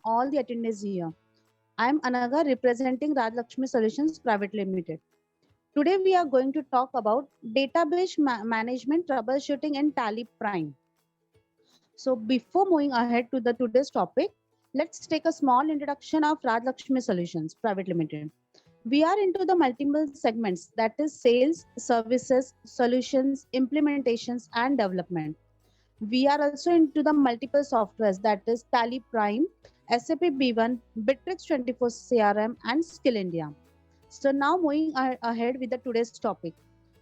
all the attendees here. I am Anaga representing Rajlakshmi Solutions Private Limited. Today we are going to talk about database management troubleshooting in Tally Prime. So before moving ahead to the today's topic, let's take a small introduction of Rajlakshmi Solutions Private Limited. We are into the multiple segments, that is sales, services, solutions, implementations, and development. We are also into the multiple softwares, that is Tally Prime, SAP B1, Bittrex 24 CRM, and Skill India. So now moving ahead with the today's topic.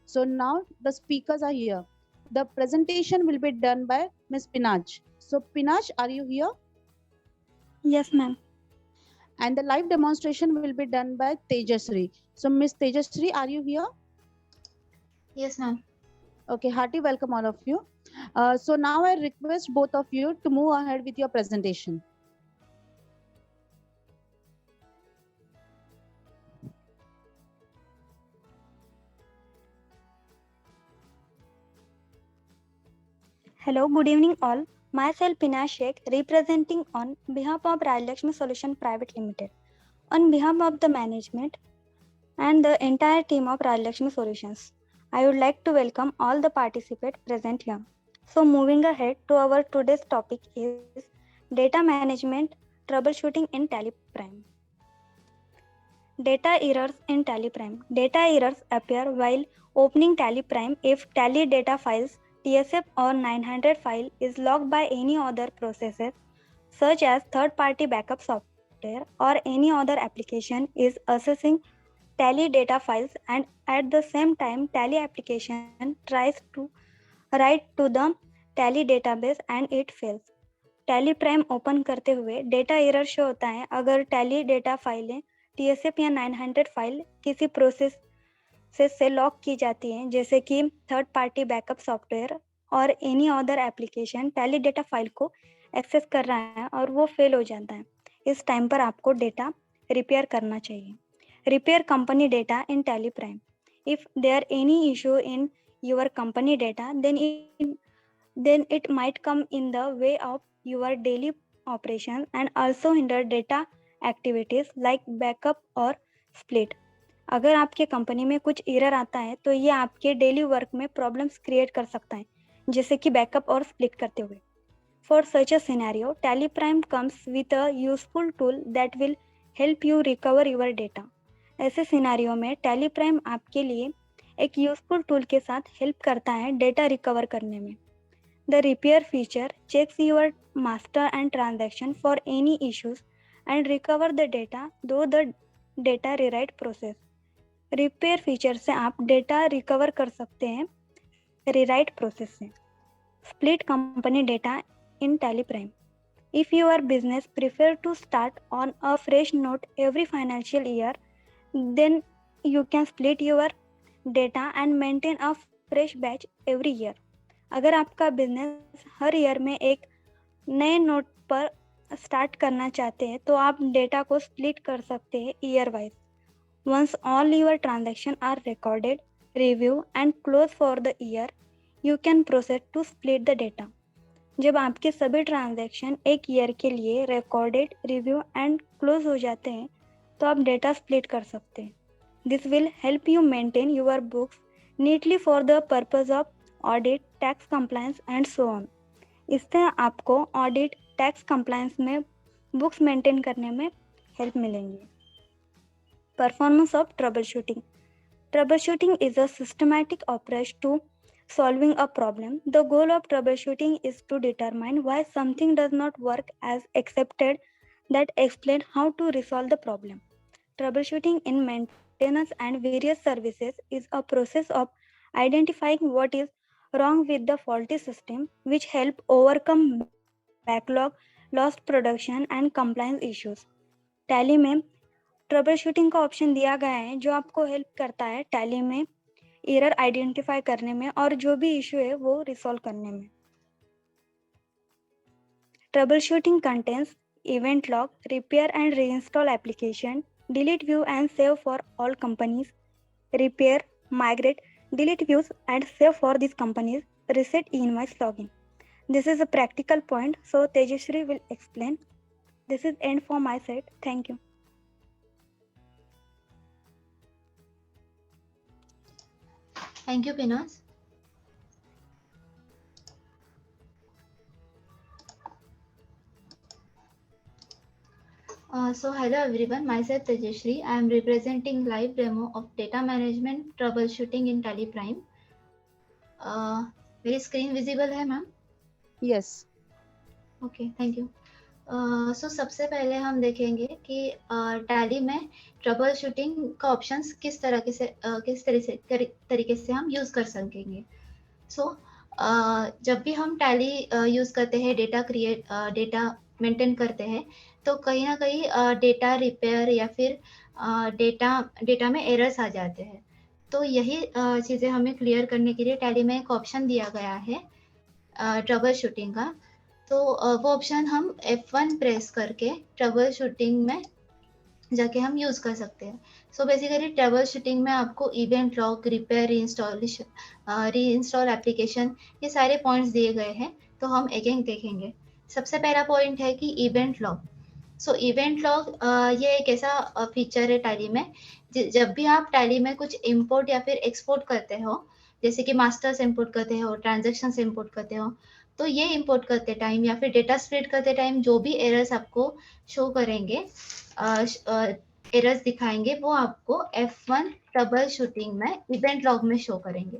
So now the speakers are here. The presentation will be done by Ms. Pinaj. So Pinaj, are you here? Yes, ma'am. And the live demonstration will be done by Tejasri. So Ms. Tejasri, are you here? Yes, ma'am. Okay, hearty welcome all of you. So now I request both of you to move ahead with your presentation. Hello, good evening all. Myself Pina Sheikh, representing on behalf of Rajlakshmi Solution Private Limited. On behalf of the management and the entire team of Rajlakshmi Solutions, I would like to welcome all the participants present here. So moving ahead to our today's topic is data management troubleshooting in Tally Prime. Data errors in Tally Prime. Data errors appear while opening Tally Prime if Tally data files TSF or 900 file is logged by any other processes such as third-party backup software or any other application is accessing Tally data files, and at the same time Tally application tries to write to the Tally database and it fails. Tally Prime open करते हुए data error show होता है अगर tally data फाइलें TSF या 900 file किसी process से lock की जाती हैं, जैसे कि थर्ड पार्टी बैकअप सॉफ्टवेयर और any other application tally data file को एक्सेस कर रहा है और वो फेल हो जाता है. इस टाइम पर आपको डेटा रिपेयर करना चाहिए. Repair company data in Tally Prime. If there any issue in your company data then it might come in the way of your daily operations and also hinder data activities like backup or split. अगर आपके company में कुछ error आता है तो ये आपके daily work में प्रॉब्लम्स क्रिएट कर सकता है, जैसे कि बैकअप और स्प्लिट करते हुए. For such a scenario, tally prime comes with a useful tool that will help you recover your data. ऐसे सिनेरियो में टैली प्राइम आपके लिए एक यूजफुल टूल के साथ हेल्प करता है डेटा रिकवर करने में. The repair feature checks your master and transaction for any issues and recover the data through the data rewrite process. Repair feature से आप डेटा रिकवर कर सकते हैं rewrite process से. Split company data in Tally Prime. If your business prefer to start on a fresh note every financial year, then you can split your data and maintain a fresh batch every year. अगर आपका business हर year में एक नए note पर start करना चाहते हैं तो आप डेटा को स्प्लिट कर सकते हैं year wise. Once all your transaction are recorded, review and close for the year, you can process to split the data. जब आपके सभी ट्रांजैक्शन एक ईयर के लिए रिकॉर्डेड, रिव्यू एंड क्लोज हो जाते हैं तो आप डेटा स्प्लिट कर सकते हैं. This will help you maintain your books neatly for the purpose of audit, tax compliance and so on. इससे आपको ऑडिट, टैक्स कंप्लायंस में बुक्स मेंटेन करने में हेल्प मिलेंगी. Performance of trouble shooting. Trouble shooting is a systematic approach to solving a problem. The goal of troubleshooting is to determine why something does not work as expected, that explain how to resolve the problem. Troubleshooting in maintenance and various services is a process of identifying what is wrong with the faulty system, which help overcome backlog, lost production and compliance issues. Tally में trouble shooting का option दिया गया है जो आपको help करता है tally में एरर आइडेंटिफाई करने में और जो भी इशू है वो रिसॉल्व करने में. Trouble shooting contains event log, repair and reinstall application, delete view and save for all companies, repair, migrate, delete views and save for these companies, reset e-invoice login. This is a practical point, so Tejasri will explain. This is end for my side. Thank you. Thank you, Pinaz. So hello everyone, myself Tejashri. I am representing live demo of data management troubleshooting in Tally Prime. मेरी screen visible है ma'am? Yes. Okay, thank you. So सबसे पहले हम देखेंगे कि tally में trouble shooting का options किस तरीके से हम यूज़ कर सकेंगे। सो जब भी हम टैली यूज़ करते हैं, डेटा मेंटेन करते हैं, तो कहीं ना कहीं डेटा रिपेयर या फिर डेटा में एरर्स आ जाते हैं। तो यही चीज़ें हमें क्लियर करने के लिए टैली में एक ऑप्शन दिया गया है ट्रबल शूटिंग का। तो वो ऑप्शन हम F1 प्रेस करके ट्रबल शूटिंग में जाके हम यूज़ कर सकते हैं। सो बेसिकली ट्रबल शूटिंग में आपको event log, repair, reinstall application, ये सारे पॉइंट्स दिए गए हैं। तो हम एक देखेंगे। सबसे पहला पॉइंट है कि इवेंट लॉग। सो इवेंट लॉग ये एक ऐसा फीचर है टैली में, जब भी आप टैली में कुछ इंपोर्ट या फिर एक्सपोर्ट करते हो, जैसे कि मास्टर्स इंपोर्ट करते हो, ट्रांजेक्शन्स इंपोर्ट करते हो, तो ये इंपोर्ट करते टाइम या फिर डेटा स्प्लिट करते टाइम जो भी एरर्स आपको शो करेंगे, एरर्स दिखाएंगे, वो आपको F1 ट्रबल शूटिंग में इवेंट लॉग में शो करेंगे।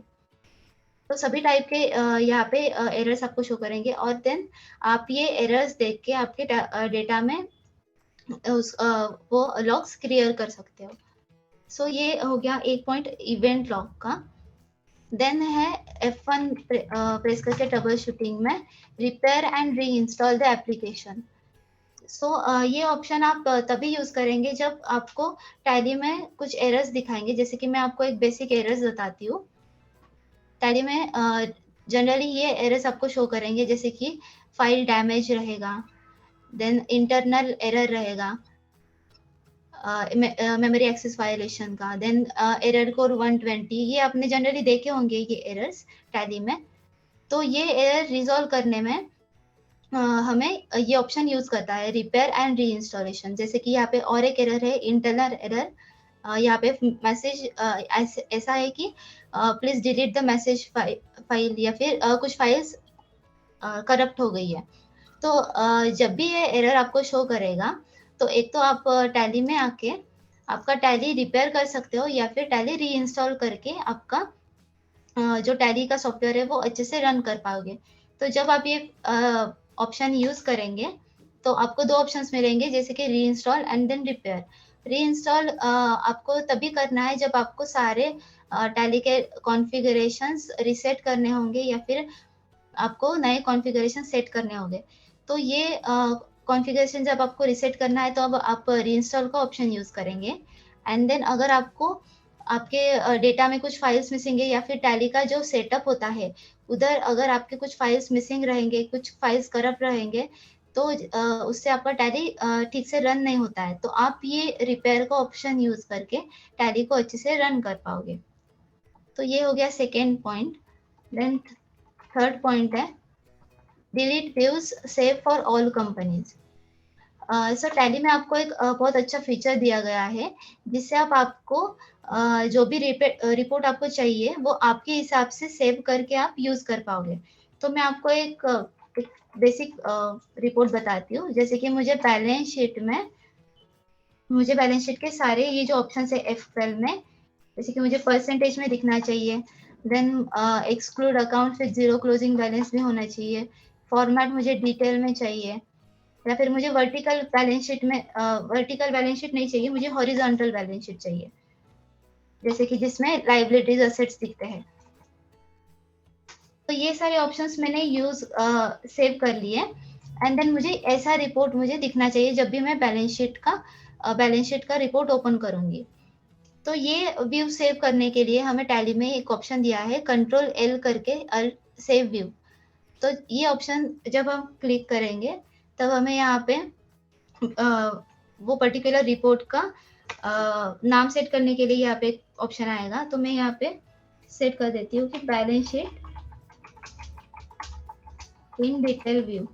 तो सभी टाइप के यहाँ पे एरर्स आपको शो करेंगे और देन आप ये एरर्स देख के आपके डेटा में वो लॉग्स क्लियर कर सकते हो। सो ये हो गया एक पॉइंट इवेंट लॉग का। देन है F1 प्रेस करके ट्रबल शूटिंग में repair and re install the application. सो ये ऑप्शन आप तभी यूज करेंगे जब आपको टैली में कुछ एरर्स दिखाएंगे। जैसे कि मैं आपको एक बेसिक एरर्स बताती हूँ। टैली में जनरली ये एरर्स आपको शो करेंगे, जैसे कि फाइल डैमेज रहेगा, देन इंटरनल एरर रहेगा, मेमोरी एक्सेस वायलेशन का, देन एरर कोड 120, ये आपने जनरली देखे होंगे ये एरर्स टैली में। तो ये एरर रिजॉल्व करने में हमें ये ऑप्शन यूज करता है रिपेयर एंड री इंस्टॉलेशन। जैसे कि यहाँ पे और एक एरर है इंटरनल एरर। यहाँ पे मैसेज ऐसा है कि please delete the message file या फिर कुछ फाइल्स करप्ट हो गई है। तो जब भी ये एरर आपको शो करेगा, तो एक तो आप टैली में आके आपका टैली रिपेयर कर सकते हो या फिर टैली री इंस्टॉल करके आपका जो टैली का सॉफ्टवेयर है वो अच्छे से रन कर पाओगे। तो जब आप ये ऑप्शन यूज करेंगे तो आपको दो ऑप्शंस मिलेंगे, जैसे कि री इंस्टॉल एंड देन रिपेयर। री इंस्टॉल आपको तभी करना है जब आपको सारे टैली के कॉन्फ़िगरेशंस रिसेट करने होंगे या फिर आपको नए कॉन्फ़िगरेशन सेट करने होंगे। तो ये कॉन्फ़िगरेशन जब आपको रिसेट करना है तो अब आप री इंस्टॉल का ऑप्शन यूज करेंगे। एंड देन अगर आपको आपके डेटा में कुछ फाइल्स मिसिंग है या फिर टैली का जो सेटअप होता है उधर अगर आपके कुछ फाइल्स मिसिंग रहेंगे, कुछ फाइल्स करप्ट रहेंगे, तो उससे आपका टैली ठीक से रन नहीं होता है। तो आप ये रिपेयर का ऑप्शन यूज करके टैली को अच्छे से रन कर पाओगे। तो ये हो गया second point. Then third point है delete views save for all companies. Sir Tally में आपको एक बहुत अच्छा फीचर दिया गया है, जिससे आपको जो भी रिपोर्ट आपको चाहिए वो आपके हिसाब से सेव करके आप यूज कर पाओगे। तो मैं आपको एक बेसिक रिपोर्ट बताती हूँ। जैसे कि मुझे बैलेंस शीट के सारे ये जो ऑप्शन है F12 में, जैसे कि मुझे परसेंटेज में दिखना चाहिए, then exclude account with zero closing balance भी होना चाहिए, फॉर्मेट मुझे डिटेल में चाहिए, या फिर मुझे वर्टिकल बैलेंस शीट नहीं चाहिए, मुझे हॉरिजॉन्टल बैलेंस शीट चाहिए, जैसे कि जिसमें लायबिलिटीज असेट्स दिखते हैं। तो ये सारे ऑप्शंस मैंने सेव कर लिए। एंड देन मुझे ऐसा रिपोर्ट मुझे दिखना चाहिए जब भी मैं बैलेंस शीट का रिपोर्ट ओपन करूंगी। तो ये व्यू सेव करने के लिए हमें टैली में एक ऑप्शन दिया है Ctrl+L करके सेव व्यू। तो ये ऑप्शन जब हम क्लिक करेंगे तब हमें यहाँ पे वो पर्टिकुलर रिपोर्ट का नाम सेट करने के लिए यहाँ पे ऑप्शन आएगा। तो मैं यहाँ पे सेट कर देती हूँ कि balance sheet in detail view.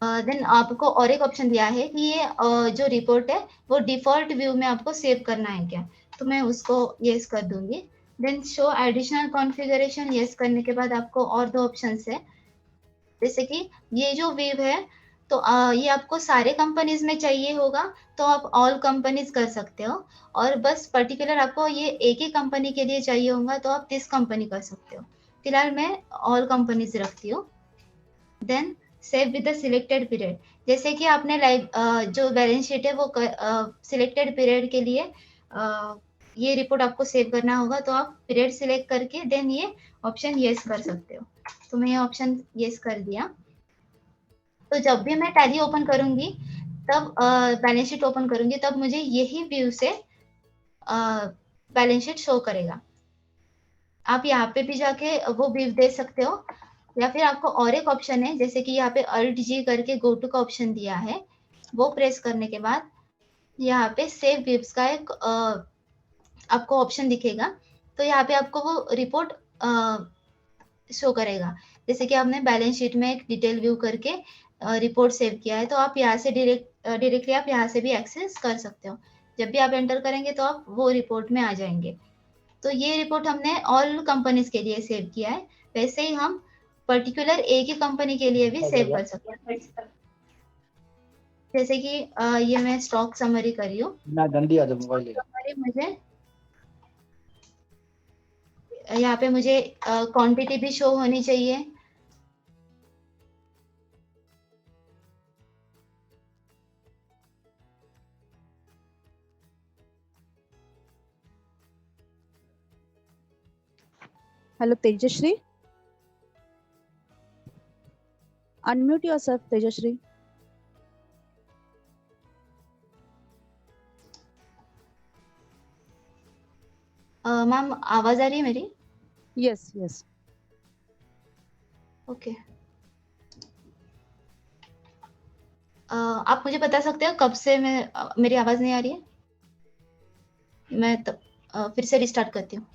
Then आपको और एक ऑप्शन दिया है कि ये जो रिपोर्ट है वो डिफॉल्ट व्यू में आपको सेव करना है क्या, तो मैं उसको यस कर दूंगी। Then show additional configuration, yes करने के बाद आपको और दो ऑप्शंस है, जैसे कि ये जो व्यू है तो ये आपको सारे कंपनीज में चाहिए होगा तो आप ऑल कंपनीज कर सकते हो, और बस पर्टिकुलर आपको ये एक ही कंपनी के लिए चाहिए होगा तो आप दिस कंपनी कर सकते हो। फिलहाल मैं ऑल कंपनीज रखती हूँ। Then save with the selected period, जैसे कि आपने जो बैलेंस शीट है वो सिलेक्टेड पीरियड के लिए ये रिपोर्ट आपको सेव करना होगा, तो आप पीरियड सिलेक्ट करके देन ये ऑप्शन यस कर सकते हो। तो मैं ये ऑप्शन यस कर दिया। तो जब भी मैं टैली ओपन करूंगी तब बैलेंस शीट ओपन करूंगी तब मुझे यही व्यू से बैलेंस शीट शो करेगा। आप यहाँ पे भी जाके वो व्यू दे सकते हो, या फिर आपको और एक ऑप्शन है, जैसे कि यहाँ पे अल्ट जी करके गो टू का ऑप्शन दिया है, वो प्रेस करने के बाद यहाँ पे सेव व्यूज का एक आपको ऑप्शन दिखेगा, तो यहाँ पे आपको वो रिपोर्ट शो करेगा। जैसे कि आपने बैलेंस शीट में एक डिटेल व्यू करके रिपोर्ट सेव किया है, तो आप यहाँ से डायरेक्टली आप यहाँ से भी एक्सेस कर सकते हो। जब भी आप एंटर करेंगे तो आप वो रिपोर्ट में आ जाएंगे। तो ये रिपोर्ट हमने ऑल कंपनीज के लिए सेव किया है, वैसे ही हम पर्टिकुलर एक ही कंपनी के लिए भी सेव कर सकते हैं। जैसे कि ये मैं स्टॉक समरी कर रही हूँ, समरी मुझे यहाँ पे मुझे क्वांटिटी भी शो होनी चाहिए। Hello, Tejashri. Unmute yourself, Tejashri. Ma'am आवाज आ रही है मेरी? Yes, yes. ओके। आप मुझे बता सकते हो कब से मेरी आवाज नहीं आ रही है? मैं फिर से रिस्टार्ट करती हूँ।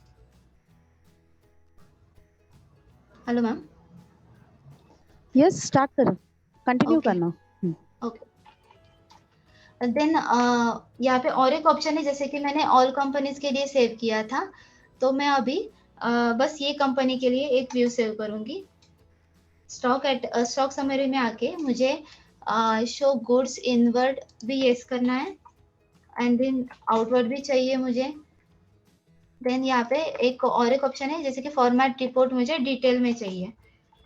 Hello ma'am. Yes, start करो. Continue Okay. करना. ओके। देन यहाँ पे और एक ऑप्शन है, जैसे कि मैंने ऑल कंपनीज के लिए सेव किया था, तो मैं अभी बस ये कंपनी के लिए एक व्यू सेव करूंगी। स्टॉक समरी में आके मुझे शो गुड्स इनवर्ड भी यस करना है, एंड देन आउटवर्ड भी चाहिए मुझे। देन यहाँ पे एक ऑप्शन है, जैसे कि फॉर्मेट रिपोर्ट मुझे डिटेल में चाहिए।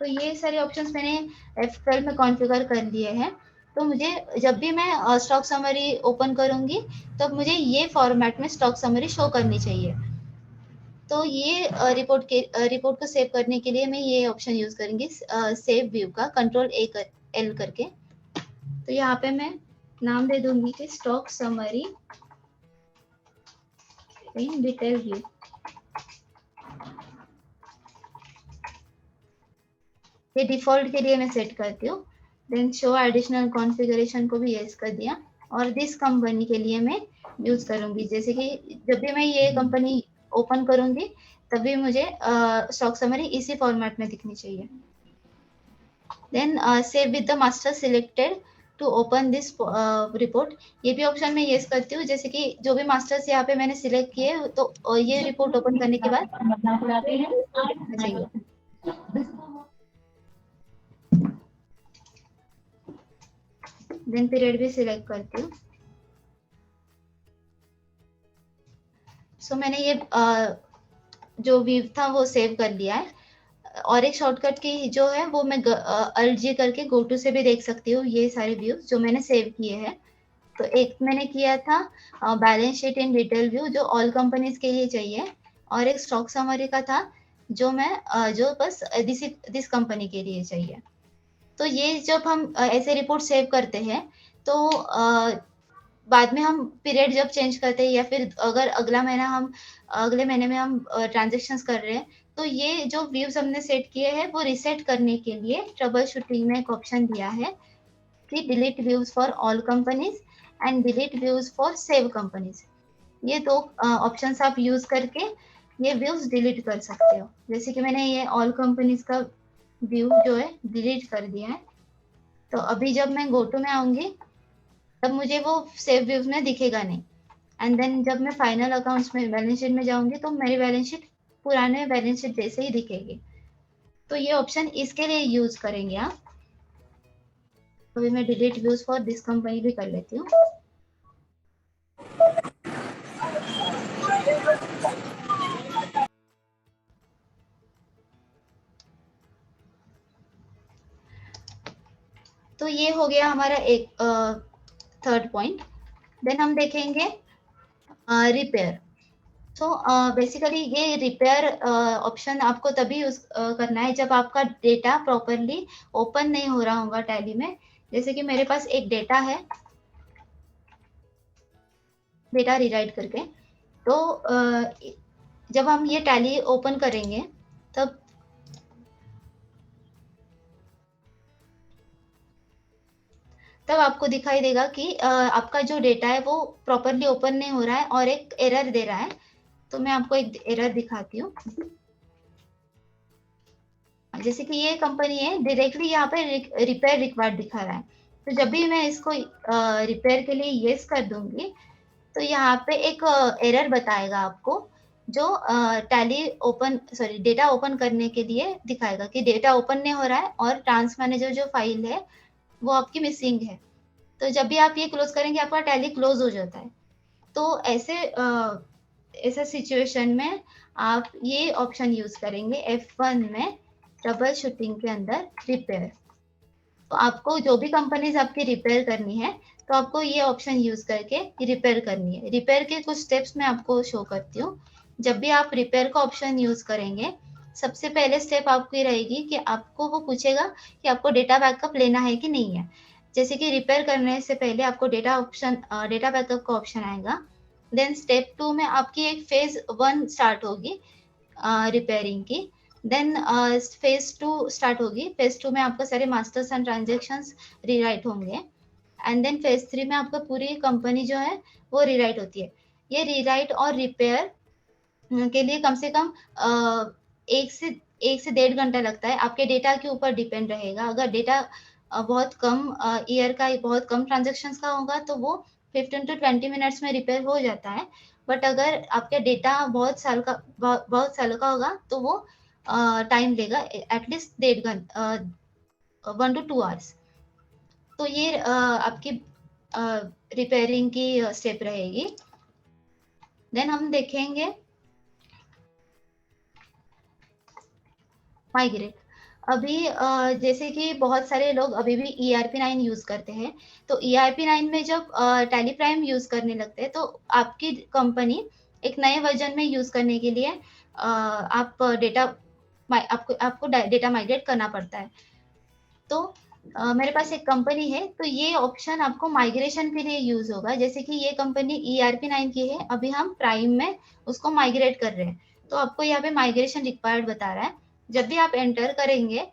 तो ये सारे ऑप्शंस मैंने F12 में कॉन्फ़िगर कर लिए हैं। तो मुझे जब भी मैं स्टॉक समरी ओपन करूंगी तो मुझे ये फॉर्मेट में स्टॉक समरी शो करनी चाहिए। तो ये रिपोर्ट को सेव करने के लिए मैं ये ऑप्शन यूज करूंगी, सेव व्यू का Ctrl L करके। तो यहाँ पे मैं नाम दे दूंगी कि स्टॉक समरी इन डिटेल व्यू। ये डिफॉल्ट के लिए मैं सेट करती हूँ। देन शो एडिशनल कॉन्फ़िगरेशन को भी यस कर दिया, और दिस कंपनी के लिए मैं यूज करूंगी, जैसे कि जब भी मैं ये कंपनी ओपन करूंगी तभी मुझे स्टॉक समरी इसी फॉर्मेट में दिखनी चाहिए। Then save with the master selected to open this report, ये भी ऑप्शन में यस करती हूँ, जैसे कि जो भी मास्टर्स यहाँ पे मैंने सिलेक्ट किए तो ये रिपोर्ट ओपन करने के बाद चाहिए। देन पीरियड भी सिलेक्ट करती हूँ। सो मैंने ये जो व्यू था वो सेव कर लिया है, और एक शॉर्टकट की जो है वो मैं अल्ट जी करके गो टू से भी देख सकती हूँ ये सारे व्यूज जो मैंने सेव किए हैं। तो एक मैंने किया था balance sheet in detail view जो ऑल कंपनीज के लिए चाहिए, और एक स्टॉक समरी का था जो मैं जो बस दिस कंपनी के लिए चाहिए। तो ये जब हम ऐसे रिपोर्ट सेव करते हैं तो बाद में हम पीरियड जब चेंज करते हैं, या फिर अगर अगले महीने में हम ट्रांजेक्शंस कर रहे हैं, तो ये जो व्यूज हमने सेट किए हैं वो रिसेट करने के लिए ट्रबल शूटिंग में एक ऑप्शन दिया है कि delete views for all companies and delete views for save companies. ये दो ऑप्शंस आप यूज करके ये व्यूज डिलीट कर सकते हो। जैसे कि मैंने ये ऑल कंपनीज का व्यू जो है डिलीट कर दिया है। तो अभी जब मैं गो टू में आऊंगी तब मुझे वो सेव व्यूज में दिखेगा नहीं, एंड देन जब मैं फाइनल अकाउंट्स में बैलेंस शीट में जाऊंगी तो मेरी बैलेंस शीट पुराने बैलेंस शीट जैसे ही दिखेगी। तो ये ऑप्शन इसके लिए यूज करेंगे आप। अभी मैं delete views for this company भी कर लेती हूँ। तो ये हो गया हमारा एक थर्ड पॉइंट। देन हम देखेंगे रिपेयर। तो बेसिकली ये रिपेयर ऑप्शन आपको तभी यूज करना है जब आपका डेटा प्रॉपरली ओपन नहीं हो रहा होगा टैली में। जैसे कि मेरे पास एक डेटा है, डेटा रीराइट करके, तो जब हम ये टैली ओपन करेंगे तब आपको दिखाई देगा कि आपका जो डेटा है वो प्रॉपरली ओपन नहीं हो रहा है और एक एरर दे रहा है। तो मैं आपको एक एरर दिखाती हूँ। जैसे कि ये कंपनी है, डायरेक्टली यहाँ पे रिपेयर रिक्वायर्ड दिखा रहा है। तो जब भी मैं इसको रिपेयर के लिए येस कर दूंगी तो यहाँ पे एक एरर बताएगा आपको, जो tally open sorry data open करने के लिए दिखाएगा कि डेटा ओपन नहीं हो रहा है और ट्रांस मैनेजर जो फाइल है वो आपकी मिसिंग है। तो जब भी आप ये क्लोज करेंगे आपका टैली क्लोज हो जाता है। तो ऐसा सिचुएशन में आप ये ऑप्शन यूज करेंगे F1 में ट्रबल शूटिंग के अंदर रिपेयर। तो आपको जो भी कंपनीज आपकी रिपेयर करनी है तो आपको ये ऑप्शन यूज करके रिपेयर करनी है। रिपेयर के कुछ स्टेप्स मैं आपको शो करती हूँ। जब भी आप रिपेयर का ऑप्शन यूज करेंगे सबसे पहले स्टेप आपकी रहेगी कि आपको वो पूछेगा कि आपको डेटा बैकअप लेना है कि नहीं है। जैसे कि रिपेयर करने से पहले आपको डेटा बैकअप का ऑप्शन आएगा। देन स्टेप 2 में आपकी एक फेज 1 स्टार्ट होगी रिपेयरिंग की। देन फेज 2 स्टार्ट होगी। फेज 2 में आपका सारे मास्टर्स एंड ट्रांजेक्शंस रीराइट होंगे। एंड देन फेज 3 में आपका पूरी कंपनी जो है वो रीराइट होती है। ये रीराइट और रिपेयर के लिए कम से कम 1 से 1.5 घंटा लगता है। आपके डेटा के ऊपर डिपेंड रहेगा। अगर डेटा बहुत कम ईयर का बहुत कम ट्रांजेक्शन्स का होगा तो वो 15 to 20 मिनट्स में रिपेयर हो जाता है। बट अगर आपका डेटा बहुत साल का होगा तो वो टाइम लेगा एटलीस्ट 1.5 घंटा 1 to 2 आवर्स। तो ये आपकी रिपेयरिंग की स्टेप रहेगी। देन हम देखेंगे माइग्रेट। अभी जैसे कि बहुत सारे लोग अभी भी ERP9 यूज करते हैं। तो ERP9 में जब टैली प्राइम यूज करने लगते हैं तो आपकी कंपनी एक नए वर्जन में यूज करने के लिए आपको डेटा माइग्रेट करना पड़ता है। तो मेरे पास एक कंपनी है तो ये ऑप्शन आपको माइग्रेशन के लिए यूज होगा। जैसे कि ये कंपनी ERP9 की है, अभी हम प्राइम में उसको माइग्रेट कर रहे हैं तो आपको यहाँ पे माइग्रेशन रिक्वायर्ड बता रहा है। जब भी आप एंटर करेंगे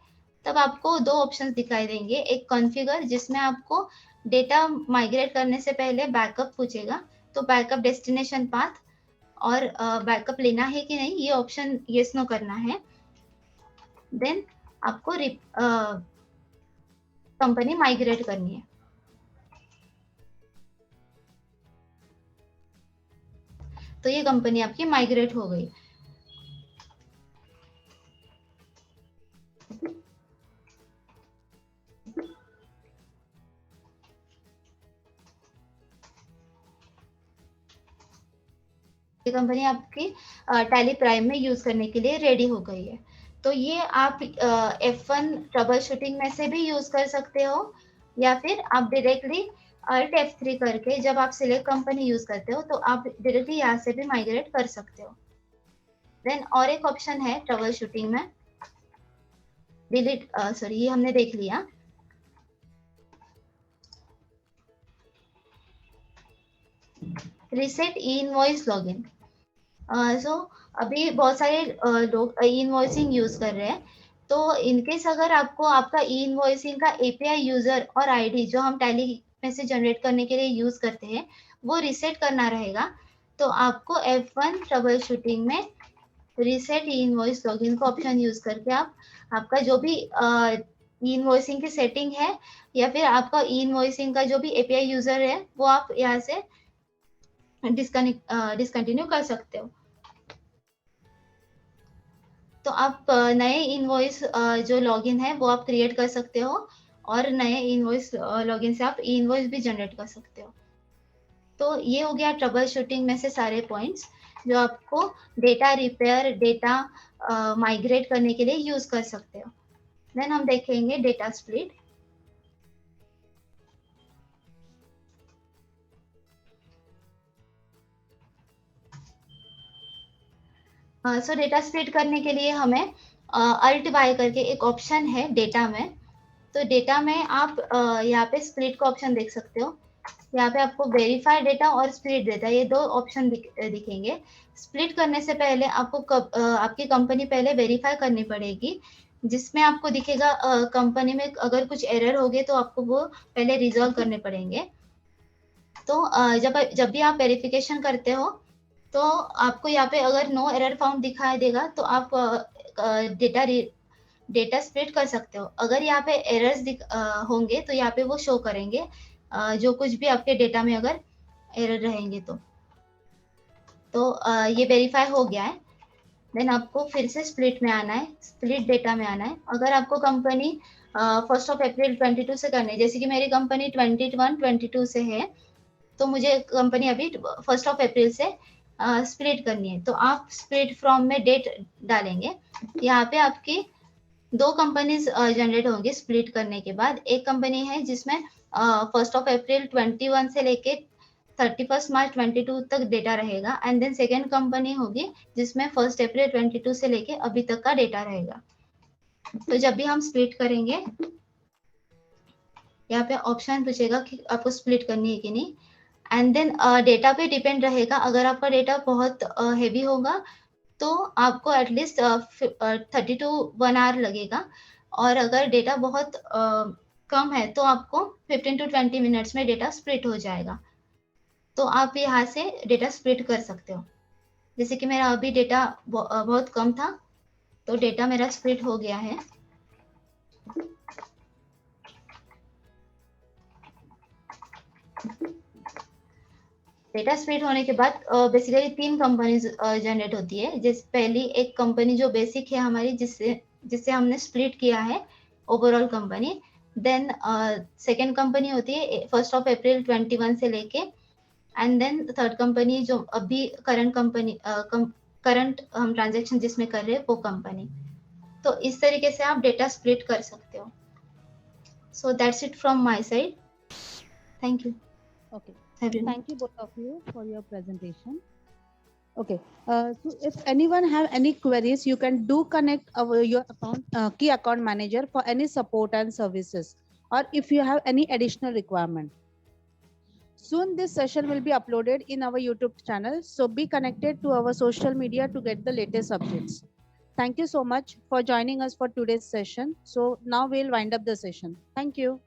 तब आपको 2 ऑप्शंस दिखाई देंगे। एक कॉन्फ़िगर जिसमें आपको डेटा माइग्रेट करने से पहले बैकअप पूछेगा, तो बैकअप डेस्टिनेशन पाथ और बैकअप लेना है कि नहीं ये ऑप्शन येस नो करना है। देन आपको कंपनी माइग्रेट करनी है। तो ये कंपनी आपकी माइग्रेट हो गई। ये कंपनी आपकी टैली प्राइम में यूज करने के लिए रेडी हो गई है। तो ये आप F1 ट्रबल शूटिंग में से भी यूज कर सकते हो या फिर आप डायरेक्टली Alt F3 करके जब आप सिलेक्ट कंपनी यूज करते हो तो आप डायरेक्टली यहाँ से भी माइग्रेट कर सकते हो। देन और एक ऑप्शन है ट्रबल शूटिंग में डिलीट ये हमने देख लिया। Reset invoice login. सो अभी बहुत सारे लोग इनवॉइसिंग यूज कर रहे हैं। तो इनकेस अगर आपको आपका इनवॉइसिंग का API यूजर और ID जो हम टैली में से जनरेट करने के लिए यूज करते हैं वो रीसेट करना रहेगा तो आपको F1 ट्रबल शूटिंग में रीसेट इनवॉइस लॉगिन का ऑप्शन यूज करके आप आपका जो भी ई इनवॉइसिंग की सेटिंग है, या फिर आपका ई इनवॉइसिंग का जो भी एपीआई यूजर है वो आप यहाँ से डिसकंटिन्यू कर सकते हो। तो आप नए इनवॉइस जो लॉगिन है वो आप क्रिएट कर सकते हो, और नए इनवॉइस लॉगिन से आप ई इनवॉइस भी जनरेट कर सकते हो। तो ये हो गया ट्रबल शूटिंग में से सारे पॉइंट्स जो आपको डेटा रिपेयर, डेटा माइग्रेट करने के लिए यूज कर सकते हो। देन हम देखेंगे डेटा स्प्लिट। सो डेटा स्प्लिट करने के लिए हमें अल्ट बाय करके एक ऑप्शन है डेटा में। तो डेटा में आप यहाँ पे स्प्लिट का ऑप्शन देख सकते हो। यहाँ पे आपको वेरीफाई डेटा और स्प्लिट डेटा, ये दो ऑप्शन दिखेंगे। स्प्लिट करने से पहले आपको आपकी कंपनी पहले वेरीफाई करनी पड़ेगी, जिसमें आपको दिखेगा कंपनी में अगर कुछ एरर हो गए तो आपको वो पहले रिजॉल्व करने पड़ेंगे। तो जब भी आप वेरिफिकेशन करते हो तो आपको यहाँ पे अगर नो एरर फाउंड दिखाई देगा तो आप डेटा स्प्लिट कर सकते हो। अगर यहाँ पे एरर्स होंगे तो यहाँ पे वो शो करेंगे, जो कुछ भी आपके डेटा में अगर एरर रहेंगे तो ये वेरीफाई हो गया है। देन आपको फिर से स्प्लिट में आना है, स्प्लिट डेटा में आना है। अगर आपको कंपनी 1 अप्रैल 22 से करनी है, जैसे कि मेरी कंपनी 21-22 से है, तो मुझे कंपनी अभी 1 अप्रैल से स्प्लिट करनी है। तो आप स्प्लिट फ्रॉम में डेट डालेंगे। यहाँ पे आपकी दो कंपनीज जनरेट होंगी स्प्लिट करने के बाद। एक कंपनी है जिसमें 1 अप्रैल 21 से लेके 31 मार्च 22 तक डेटा रहेगा, एंड देन सेकेंड कंपनी होगी जिसमें 1 अप्रैल 22 से लेके अभी तक का डेटा रहेगा। तो जब भी हम स्प्लिट करेंगे, यहाँ पे ऑप्शन पूछेगा कि आपको स्प्लिट करनी है कि नहीं, एंड देन डेटा पे डिपेंड रहेगा। अगर आपका डेटा बहुत हेवी होगा तो आपको एटलीस्ट 30 to 1 आवर लगेगा, और अगर डेटा बहुत कम है तो आपको 15 to 20 मिनट्स में डेटा स्प्लिट हो जाएगा। तो आप यहाँ से डेटा स्प्लिट कर सकते हो। जैसे कि मेरा अभी डेटा बहुत कम था, तो डेटा मेरा स्प्लिट हो गया है। डेटा स्प्लिट होने के बाद बेसिकली 3 कंपनीज जनरेट होती है। जैसे पहली एक कंपनी जो बेसिक है हमारी, जिससे हमने स्प्लिट किया है overall company. Then second company होती है 1 अप्रैल 21 से लेके, एंड देन थर्ड कंपनी जो अभी करंट कंपनी करंट हम ट्रांजेक्शन जिसमें कर रहे हैं वो कंपनी। तो इस तरीके से आप डेटा स्प्लिट कर सकते हो। So that's it from my side. Thank you. Okay. everyone. Thank you both of you for your presentation. Okay. So if anyone have any queries, you can do connect your key account manager for any support and services, or if you have any additional requirement. Soon this session will be uploaded in our YouTube channel. So be connected to our social media to get the latest updates. Thank you so much for joining us for today's session. So now we'll wind up the session. Thank you.